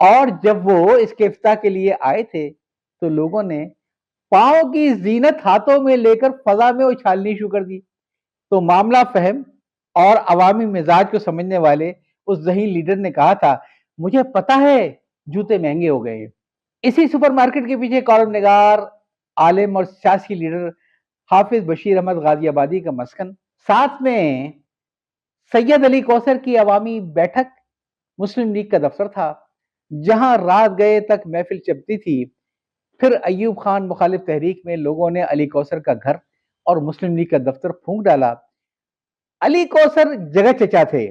اور جب وہ اس کے افتتاح کے لیے آئے تھے تو لوگوں نے پاؤں کی زینت ہاتھوں میں لے کر فضا میں اچھالنی شروع کر دی۔ تو معاملہ فہم اور عوامی مزاج کو سمجھنے والے اس ذہین لیڈر نے کہا تھا، مجھے پتا ہے جوتے مہنگے ہو گئے ہیں۔ اسی سپر مارکیٹ کے پیچھے کالم نگار، عالم اور سیاسی لیڈر حافظ بشیر احمد غازی آبادی کا مسکن، ساتھ میں سید علی کوثر کی عوامی بیٹھک، مسلم لیگ کا دفتر تھا جہاں رات گئے تک محفل چلتی تھی۔ پھر ایوب خان مخالف تحریک میں لوگوں نے علی کوثر کا گھر اور مسلم لیگ کا دفتر پھونک ڈالا۔ علی کوثر جگہ چچا تھے،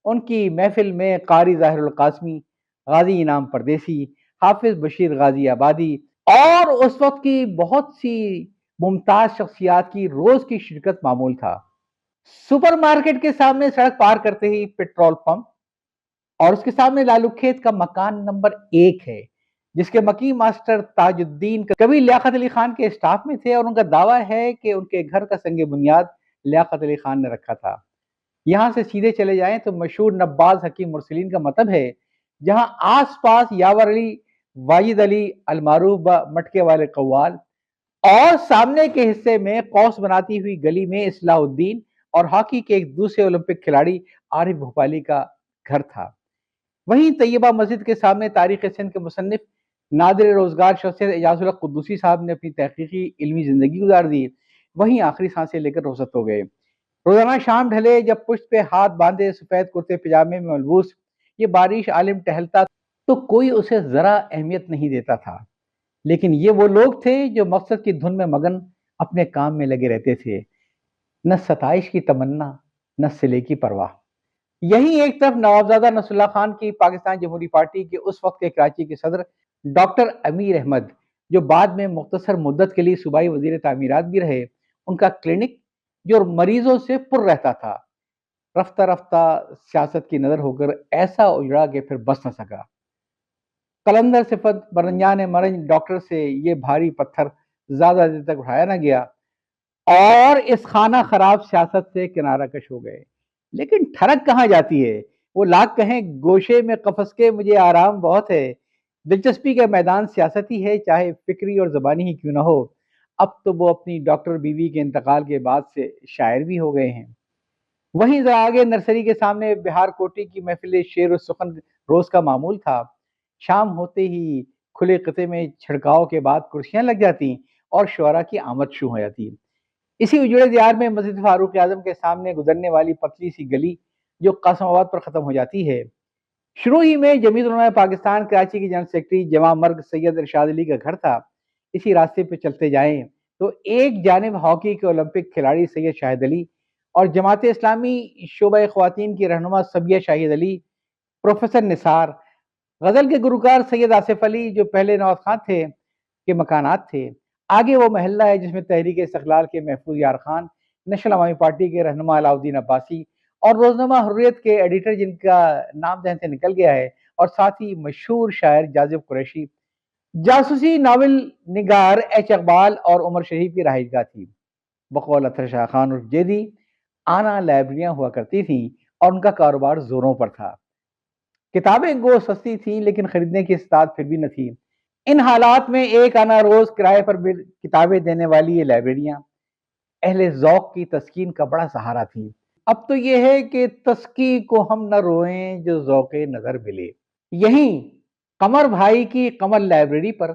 ان کی محفل میں قاری ظاہر القاسمی، غازی انعام پردیسی، حافظ بشیر غازی آبادی اور اس وقت کی بہت سی ممتاز شخصیات کی روز کی شرکت معمول تھا۔ سپر مارکیٹ کے سامنے سڑک پار کرتے ہی پیٹرول پمپ اور اس کے سامنے لالو کھیت کا مکان نمبر 1 ہے، جس کے مکی ماسٹر تاج الدین کبھی لیاقت علی خان کے اسٹاف میں تھے اور ان کا دعویٰ ہے کہ ان کے گھر کا سنگ بنیاد لیاقت علی خان نے رکھا تھا۔ یہاں سے سیدھے چلے جائیں تو مشہور نباز حکیم مرسلین کا مطب ہے، جہاں آس پاس یاور علی، واجد علی المعروف مٹکے والے قوال اور سامنے کے حصے میں قوس بناتی ہوئی گلی میں اصلاح الدین اور ہاکی کے ایک دوسرے اولمپک کھلاڑی عارف بھوپالی کا گھر تھا۔ وہیں طیبہ مسجد کے سامنے تاریخ سندھ کے مصنف نادر روزگار شخصیت اعجاز الحق قدوسی صاحب نے اپنی تحقیقی علمی زندگی گزار دی، وہیں آخری سانسیں لے کر رخصت ہو گئے۔ روزانہ شام ڈھلے جب پشت پہ ہاتھ باندھے سفید کرتے پجامے میں ملبوس یہ بارش عالم ٹہلتا تو کوئی اسے ذرا اہمیت نہیں دیتا تھا، لیکن یہ وہ لوگ تھے جو مقصد کی دھن میں مگن اپنے کام میں لگے رہتے تھے، نہ ستائش کی تمنا نہ صلے کی پرواہ۔ یہی ایک طرف نوابزادہ نصر اللہ خان کی پاکستان جمہوری پارٹی کے اس وقت کے کراچی کے صدر ڈاکٹر امیر احمد، جو بعد میں مختصر مدت کے لیے صوبائی وزیر تعمیرات بھی رہے، ان کا کلینک جو مریضوں سے پر رہتا تھا، رفتہ رفتہ سیاست کی نظر ہو کر ایسا اجڑا کہ پھر بس نہ سکا۔ قلندر صفت برنجان مرنج ڈاکٹر سے یہ بھاری پتھر زیادہ دیر تک اٹھایا نہ گیا اور اس خانہ خراب سیاست سے کنارہ کش ہو گئے۔ لیکن ٹھڑک کہاں جاتی ہے؟ وہ لاکھ کہیں گوشے میں قفس کے مجھے آرام بہت ہے۔ دلچسپی کا میدان سیاستی ہے، چاہے فکری اور زبانی ہی کیوں نہ ہو۔ اب تو وہ اپنی ڈاکٹر بیوی کے انتقال کے بعد سے شاعر بھی ہو گئے ہیں۔ وہیں ذرا آگے نرسری کے سامنے بہار کوٹی کی محفل شعر و سخن روز کا معمول تھا۔ شام ہوتے ہی کھلے قطعے میں چھڑکاؤ کے بعد کرسیاں لگ جاتی اور شعراء کی آمد شروع ہو جاتی۔ اسی اجڑے دیار میں مسجد فاروق اعظم کے سامنے گزرنے والی پتلی سی گلی جو قاسم آباد پر ختم ہو جاتی ہے، شروع ہی میں جمعیت علماء پاکستان کراچی کی جنرل سیکرٹری جمع مرگ سید ارشاد علی کا گھر تھا۔ اسی راستے پہ چلتے جائیں تو ایک جانب ہاکی کے اولمپک کھلاڑی سید شاہد علی اور جماعت اسلامی شعبہ خواتین کی رہنما سبیہ شاہد علی، پروفیسر نثار، غزل کے گلوکار سید آصف علی جو پہلے نواز خان تھے کے مکانات تھے۔ آگے وہ محلہ ہے جس میں تحریک استقلال کے محفوظ یار خان، نیشنل عوامی پارٹی کے رہنما علاؤ الدین عباسی اور روزنامہ حریت کے ایڈیٹر جن کا نام ذہن سے نکل گیا ہے، اور ساتھ ہی مشہور شاعر جاذب قریشی، جاسوسی ناول نگار ایچ اقبال اور عمر شریف کی رہائش گاہ تھی۔ بقول اطہر شاہ خان اور جیدی آنا لائبریریاں ہوا کرتی تھیں اور ان کا کاروبار زوروں پر تھا۔ کتابیں گو سستی تھیں لیکن خریدنے کی استعداد پھر بھی نہ تھی۔ ان حالات میں ایک آنا روز کرائے پر کتابیں دینے والی یہ لائبریریاں اہل ذوق کی تسکین کا بڑا سہارا تھی۔ اب تو یہ ہے کہ تسکی کو ہم نہ روئیں جو ذوق نظر ملے۔ یہیں قمر بھائی کی قمر لائبریری پر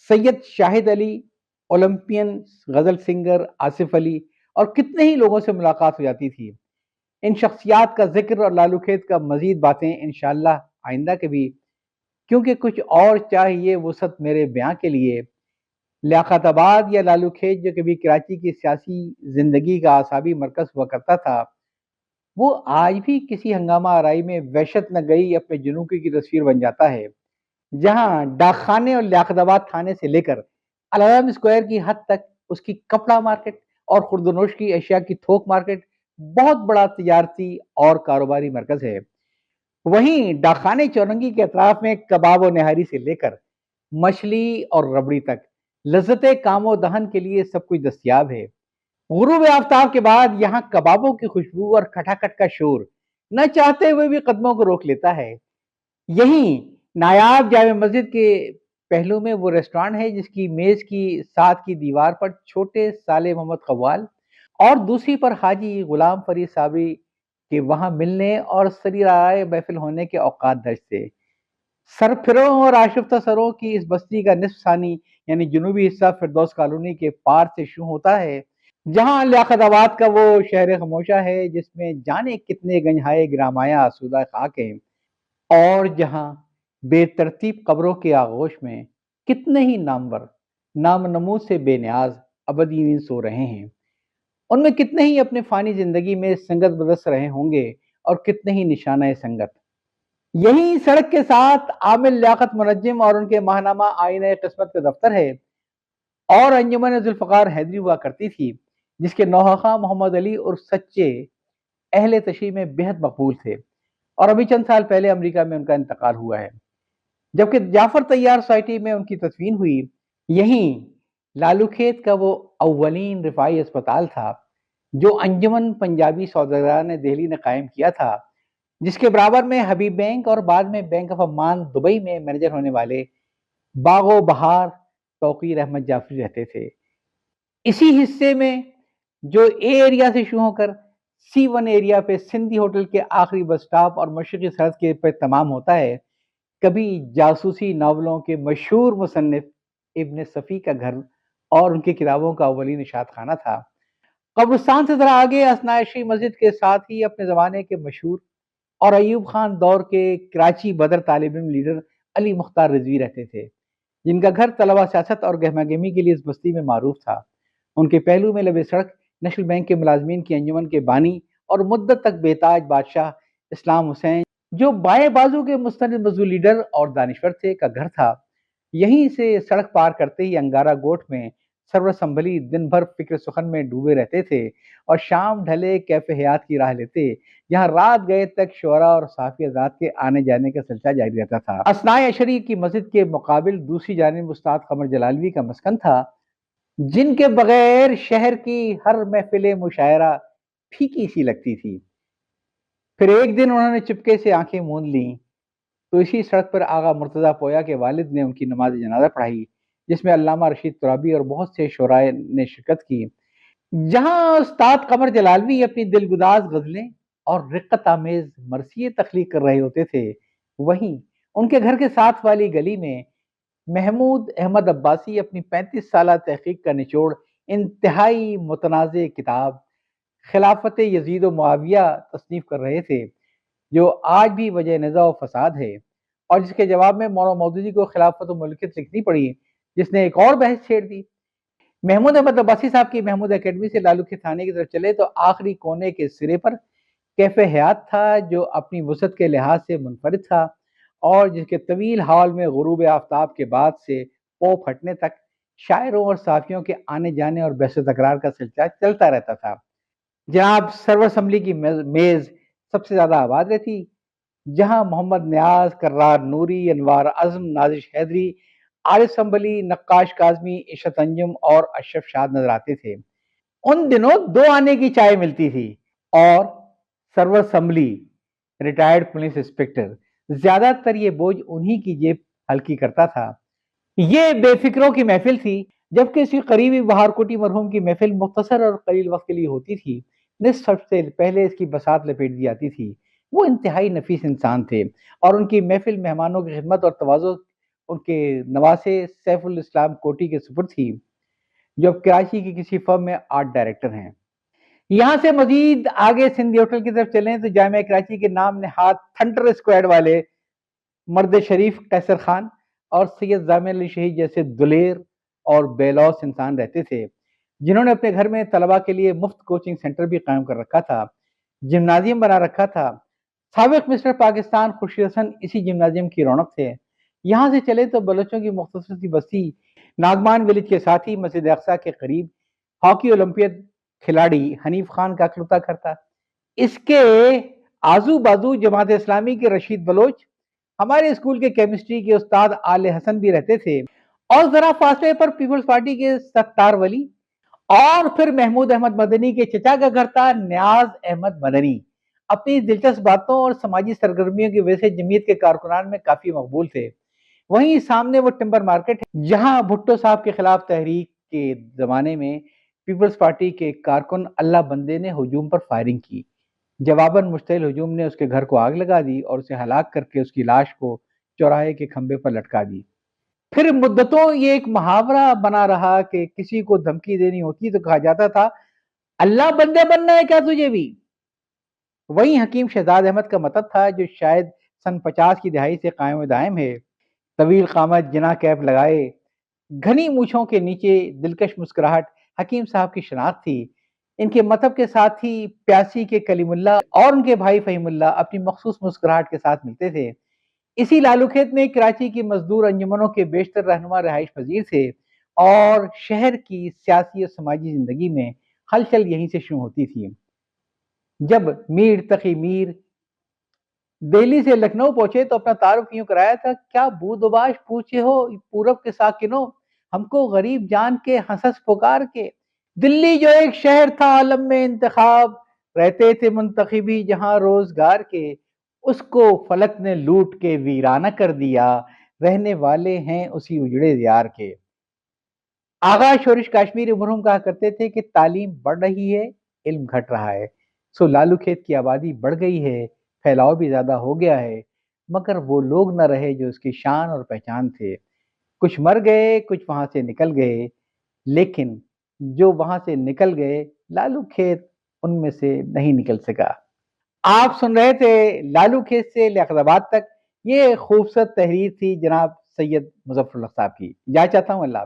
سید شاہد علی، اولمپئن غزل سنگر آصف علی اور کتنے ہی لوگوں سے ملاقات ہو جاتی تھی۔ ان شخصیات کا ذکر اور لالو کھیت کا مزید باتیں انشاءاللہ آئندہ کے بھی، کیونکہ کچھ اور چاہیے وسعت میرے بیان کے لیے۔ لیاقت آباد یا لالو کھیت جو کبھی کراچی کی سیاسی زندگی کا اعصابی مرکز ہوا کرتا تھا، وہ آج بھی کسی ہنگامہ آرائی میں وحشت نہ گئی اپنے جنوکی کی تصویر بن جاتا ہے، جہاں ڈاک خانے اور لیاقت آباد تھانے سے لے کر العدم اسکوائر کی حد تک اس کی کپڑا مارکیٹ اور خوردونوش کی اشیاء کی تھوک مارکیٹ بہت بڑا تجارتی اور کاروباری مرکز ہے۔ وہیں ڈاکخانے چورنگی کے اطراف میں کباب و نہاری سے لے کر مچھلی اور ربڑی تک لذت کام و دہن کے لیے سب کچھ دستیاب ہے۔ غروب آفتاب کے بعد یہاں کبابوں کی خوشبو اور کھٹاکھٹ کا شور نہ چاہتے ہوئے بھی قدموں کو روک لیتا ہے۔ یہیں نایاب جامع مسجد کے پہلو میں وہ ریسٹورانٹ ہے جس کی میز کی ساتھ کی دیوار پر چھوٹے صالح محمد قوال اور دوسری پر حاجی غلام فرید صابری کے وہاں ملنے اور سری رائے محفل ہونے کے اوقات درج تھے۔ سرپھروں اور آشفتہ سروں کی اس بستی کا نصف ثانی یعنی جنوبی حصہ فردوس کالونی کے پار سے شروع ہوتا ہے، جہاں لیاقت آباد کا وہ شہر خاموشہ ہے جس میں جانے کتنے گنجائے گرامایا آسودہ خاک ہیں، اور جہاں بے ترتیب قبروں کے آغوش میں کتنے ہی نامور نام نمود سے بے نیاز ابدی نیند سو رہے ہیں۔ ان میں کتنے ہی اپنے فانی زندگی میں سنگت بدس رہے ہوں گے اور کتنے ہی نشانہ سنگت۔ یہی سڑک کے ساتھ عامل لیاقت منجم اور ان کے ماہنامہ آئینہ قسمت کا دفتر ہے، اور انجمن ذوالفقار حیدری ہوا کرتی تھی جس کے نوحہ محمد علی اور سچے اہل تشیع میں بہت مقبول تھے، اور ابھی چند سال پہلے امریکہ میں ان کا انتقال ہوا ہے، جبکہ جعفر طیار سوسائٹی میں ان کی تدفین ہوئی۔ یہیں لالو کھیت کا وہ اولین رفاعی اسپتال تھا جو انجمن پنجابی سوداگران دہلی نے قائم کیا تھا، جس کے برابر میں حبیب بینک اور بعد میں بینک آف امان دبئی میں مینیجر ہونے والے باغ و بہار توقیر احمد جعفری رہتے تھے۔ اسی حصے میں جو اے ایریا سے شروع ہو کر C1 ایریا پہ سندھی ہوٹل کے آخری بس سٹاپ اور مشرقی سرحد کے پہ تمام ہوتا ہے، کبھی جاسوسی ناولوں کے مشہور مصنف ابن صفی کا گھر اور ان کی کتابوں کا اولین اشاعت خانہ تھا۔ قبرستان سے ذرا آگے اسنائشی مسجد کے ساتھ ہی اپنے زمانے کے مشہور اور ایوب خان دور کے کراچی بدر طالب علم لیڈر علی مختار رضوی رہتے تھے، جن کا گھر طلبہ سیاست اور گہما گہمی کے لیے اس بستی میں معروف تھا۔ ان کے پہلو میں لبے سڑک نیشنل بینک کے ملازمین کی انجمن کے بانی اور مدت تک بیتاج بادشاہ اسلام حسین، جو بائیں بازو کے مستند مزدور لیڈر اور دانشور تھے، کا گھر تھا۔ یہیں سے سڑک پار کرتے ہی انگارہ گوٹ میں سرور سنبھلی دن بھر فکر سخن میں ڈوبے رہتے تھے اور شام ڈھلے کیف حیات کی راہ لیتے، جہاں رات گئے تک شعراء اور صحافی حضرات کے آنے جانے کا سلسلہ جاری رہتا تھا۔ اثنائے عشری کی مسجد کے مقابل دوسری جانب استاد قمر جلالوی کا مسکن تھا، جن کے بغیر شہر کی ہر محفل مشاعرہ پھیکی سی لگتی تھی۔ پھر ایک دن انہوں نے چپکے سے آنکھیں موند لیں تو اسی سڑک پر آغا مرتضیٰ پویا کے والد نے ان کی نماز جنازہ پڑھائی، جس میں علامہ رشید ترابی اور بہت سے شعراء نے شرکت کی۔ جہاں استاد قمر جلالوی اپنی دلگداز غزلیں اور رقت آمیز مرثیے تخلیق کر رہے ہوتے تھے، وہیں ان کے گھر کے ساتھ والی گلی میں محمود احمد عباسی اپنی 35 سالہ تحقیق کا نچوڑ انتہائی متنازع کتاب خلافت یزید و معاویہ تصنیف کر رہے تھے، جو آج بھی وجہ نزاع و فساد ہے، اور جس کے جواب میں مولانا مودودی کو خلافت و ملکیت لکھنی پڑی، جس نے ایک اور بحث چھیڑ دی۔ محمود احمد عباسی صاحب کی محمود اکیڈمی سے لالو کے تھانے کی طرف چلے تو آخری کونے کے سرے پر کیف حیات تھا، جو اپنی وسعت کے لحاظ سے منفرد تھا اور جس کے طویل ہال میں غروب آفتاب کے بعد سے پو پھٹنے تک شاعروں اور صحافیوں کے آنے جانے اور بحث و تکرار کا سلسلہ چلتا رہتا تھا۔ جناب سرور اسمبلی کی میز سب سے زیادہ آباد رہتی، جہاں محمد نیاز، کرار نوری، انوار اعظم، نازش حیدری، عارف سنبلی، نقاش کاظمی، عشرت انجم اور اشرف شاد نظر آتے تھے۔ ان دنوں 2 آنے کی چائے ملتی تھی، اور سرور اسمبلی ریٹائرڈ پولیس انسپکٹر زیادہ تر یہ بوجھ انہی کی جیب ہلکی کرتا تھا۔ یہ بے فکروں کی محفل تھی، جبکہ اس کی قریبی بہار کوٹی مرحوم کی محفل مختصر اور قلیل وقت کے لیے ہوتی تھی۔ نصف سے پہلے اس کی بساط لپیٹ دی جاتی تھی۔ وہ انتہائی نفیس انسان تھے، اور ان کی محفل مہمانوں کی خدمت اور تواضع ان کے نواسے سیف الاسلام کوٹی کے سپرد تھی، جو اب کراچی کی کسی فرم میں آرٹ ڈائریکٹر ہیں۔ یہاں سے مزید آگے سندھی ہوٹل کی طرف چلیں تو جامعہ کراچی کے نام نہاد تھنڈر اسکواڈ والے مرد شریف قیصر خان اور سید ضامن علی شہید جیسے دلیر اور بے لوث انسان رہتے تھے، جنہوں نے اپنے گھر میں طلباء کے لیے مفت کوچنگ سینٹر بھی قائم کر رکھا تھا، جمنازیم بنا رکھا تھا۔ سابق مسٹر پاکستان خورشید حسن اسی جمنازیم کی رونق تھے۔ یہاں سے چلے تو بلوچوں کی مختصر سی بستی ناگمان ولیج کے ساتھ ہی مسجد اقصی کے قریب ہاکی اولمپیڈ کھلاڑی حنیف خان کا اکلوتا گھر تھا۔ اس کے آزو بازو جماعت اسلامی کے رشید بلوچ، ہمارے اسکول کے کیمسٹری کے استاد آل حسن بھی رہتے تھے، اور ذرا فاصلے پر پیپلز پارٹی کے ستار ولی، اور پھر محمود احمد مدنی کے چچا کا گھر تھا نیاز احمد مدنی، اپنی دلچسپ باتوں اور سماجی سرگرمیوں کی وجہ سے جمعیت کے کارکنان میں کافی مقبول تھے۔ وہیں سامنے وہ ٹمبر مارکیٹ ہے جہاں بھٹو صاحب کے خلاف تحریک کے زمانے میں پیپلز پارٹی کے کارکن اللہ بندے نے ہجوم پر فائرنگ کی۔ جواباً مشتعل ہجوم نے اس کے گھر کو آگ لگا دی اور اسے ہلاک کر کے اس کی لاش کو چوراہے کے کھمبے پر لٹکا دی۔ پھر مدتوں یہ ایک محاورہ بنا رہا کہ کسی کو دھمکی دینی ہوتی تو کہا جاتا تھا اللہ بندے بننا ہے کیا تجھے بھی؟ وہیں حکیم شہزاد احمد کا مطلب تھا جو شاید سن 50 کی دہائی سے قائم و دائم ہے۔ طویل قامت، جناح کیپ لگائے، گھنی مونچھوں کے نیچے دلکش مسکراہٹ حکیم صاحب کی شناخت تھی۔ ان کے مطلب کے ساتھ ہی پیاسی کے کلیم اللہ اور ان کے بھائی فہیم اللہ اپنی مخصوص مسکراہٹ کے ساتھ ملتے تھے۔ اسی لالو کھیت میں کراچی کی مزدور انجمنوں کے بیشتر رہنما رہائش پذیر تھے اور شہر کی سیاسی اور سماجی زندگی میں ہلچل یہیں سے شروع ہوتی تھی۔ جب میر تقی میر دہلی سے لکھنؤ پہنچے تو اپنا تعارف یوں کرایا تھا کیا بودباش پوچھے ہو پورب کے ساکنوں ہم کو غریب جان کے ہنسس پکار کے دلی جو ایک شہر تھا عالم میں انتخاب رہتے تھے منتخبی جہاں روزگار کے اس کو فلک نے لوٹ کے ویرانہ کر دیا رہنے والے ہیں اسی اجڑے دیار کے۔ آغا شورش کاشمیری مرحوم کہا کرتے تھے کہ تعلیم بڑھ رہی ہے علم گھٹ رہا ہے، سو لالو کھیت کی آبادی بڑھ گئی ہے، پھیلاؤ بھی زیادہ ہو گیا ہے، مگر وہ لوگ نہ رہے جو اس کی شان اور پہچان تھے۔ کچھ مر گئے، کچھ وہاں سے نکل گئے، لیکن جو وہاں سے نکل گئے لالو کھیت ان میں سے نہیں نکل سکا۔ آپ سن رہے تھے لالو کھیت سے لیاقت آباد تک، یہ خوبصورت تحریر تھی جناب سید مظفر اللہ صاحب کی۔ یا چاہتا ہوں اللہ